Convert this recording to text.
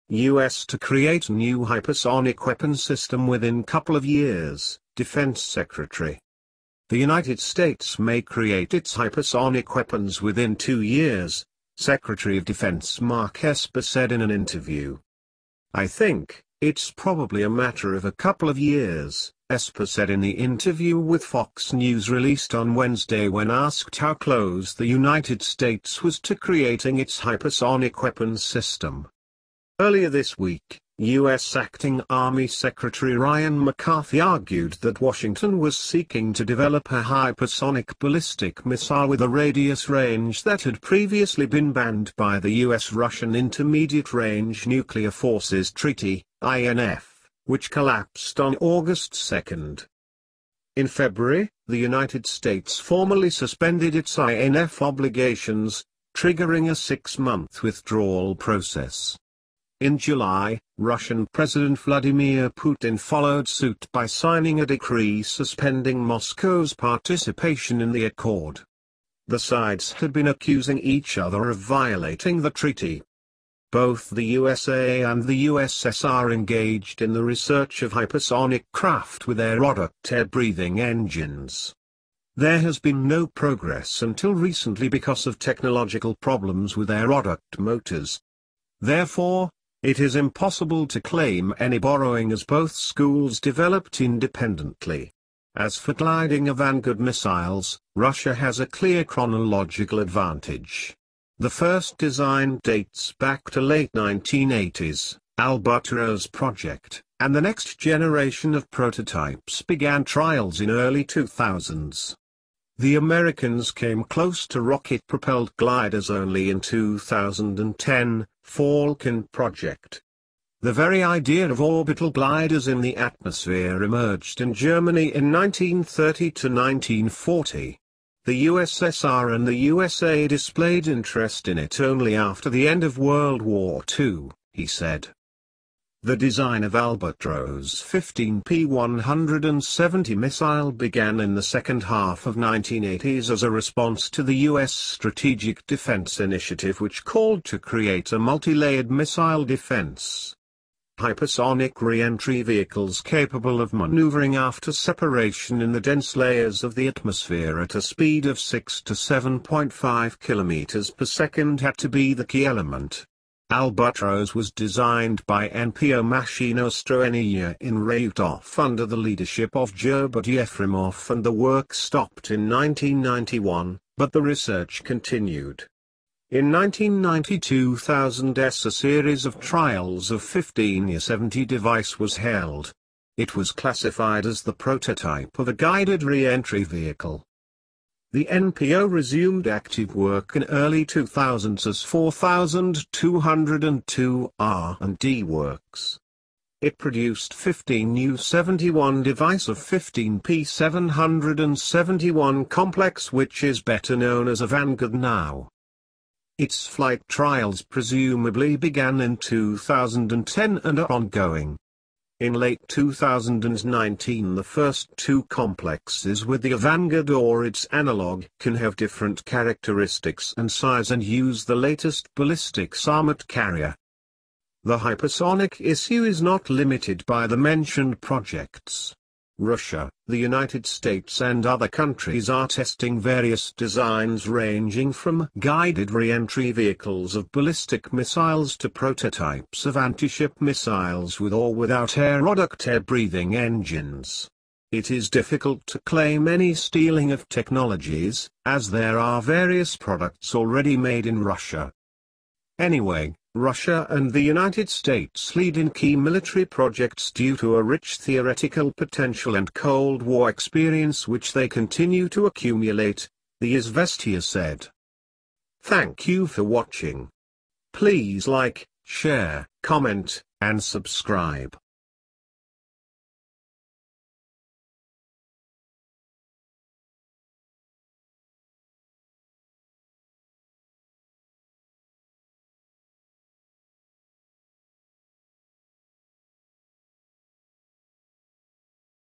U.S. to create new hypersonic weapon system within couple of years, Defense Secretary. The United States may create its hypersonic weapons within 2 years, Secretary of Defense Mark Esper said in an interview. "I think it's probably a matter of a couple of years," Esper said in the interview with Fox News released on Wednesday when asked how close the United States was to creating its hypersonic weapons system. Earlier this week, U.S. Acting Army Secretary Ryan McCarthy argued that Washington was seeking to develop a hypersonic ballistic missile with a radius range that had previously been banned by the U.S.-Russian Intermediate Range Nuclear Forces Treaty, INF, which collapsed on August 2. In February, the United States formally suspended its INF obligations, triggering a 6-month withdrawal process. In July, Russian President Vladimir Putin followed suit by signing a decree suspending Moscow's participation in the accord. The sides had been accusing each other of violating the treaty. Both the USA and the USSR engaged in the research of hypersonic craft with aeroduct air-breathing engines. There has been no progress until recently because of technological problems with aeroduct motors. Therefore, it is impossible to claim any borrowing as both schools developed independently. As for gliding of Vanguard missiles, Russia has a clear chronological advantage. The first design dates back to late 1980s, Albatross project, and the next generation of prototypes began trials in early 2000s. The Americans came close to rocket-propelled gliders only in 2010, Falcon project. The very idea of orbital gliders in the atmosphere emerged in Germany in 1930 to 1940. The USSR and the USA displayed interest in it only after the end of World War II, he said. The design of Albatross 15P-170 missile began in the second half of 1980s as a response to the U.S. Strategic Defense Initiative which called to create a multi-layered missile defense. Hypersonic re-entry vehicles capable of maneuvering after separation in the dense layers of the atmosphere at a speed of 6 to 7.5 km per second had to be the key element. Albatross was designed by NPO Maschinostroenia in Ryutov under the leadership of Gerbert Yefremov, and the work stopped in 1991, but the research continued. In 1992-2000s a series of trials of 15Y-70 device was held. It was classified as the prototype of a guided re-entry vehicle. The NPO resumed active work in early 2000s as 4202 R&D works. It produced 15U-71 device of 15P-771 complex, which is better known as a Vanguard now. Its flight trials presumably began in 2010 and are ongoing. In late 2019 the first two complexes with the Vanguard or its analog can have different characteristics and size and use the latest ballistics armored carrier. The hypersonic issue is not limited by the mentioned projects. Russia, the United States and other countries are testing various designs ranging from guided re-entry vehicles of ballistic missiles to prototypes of anti-ship missiles with or without aeroduct air-breathing engines. It is difficult to claim any stealing of technologies, as there are various products already made in Russia. Anyway, Russia and the United States lead in key military projects due to a rich theoretical potential and Cold War experience which they continue to accumulate, the Izvestia said. Thank you for watching. Please like, share, comment, and subscribe.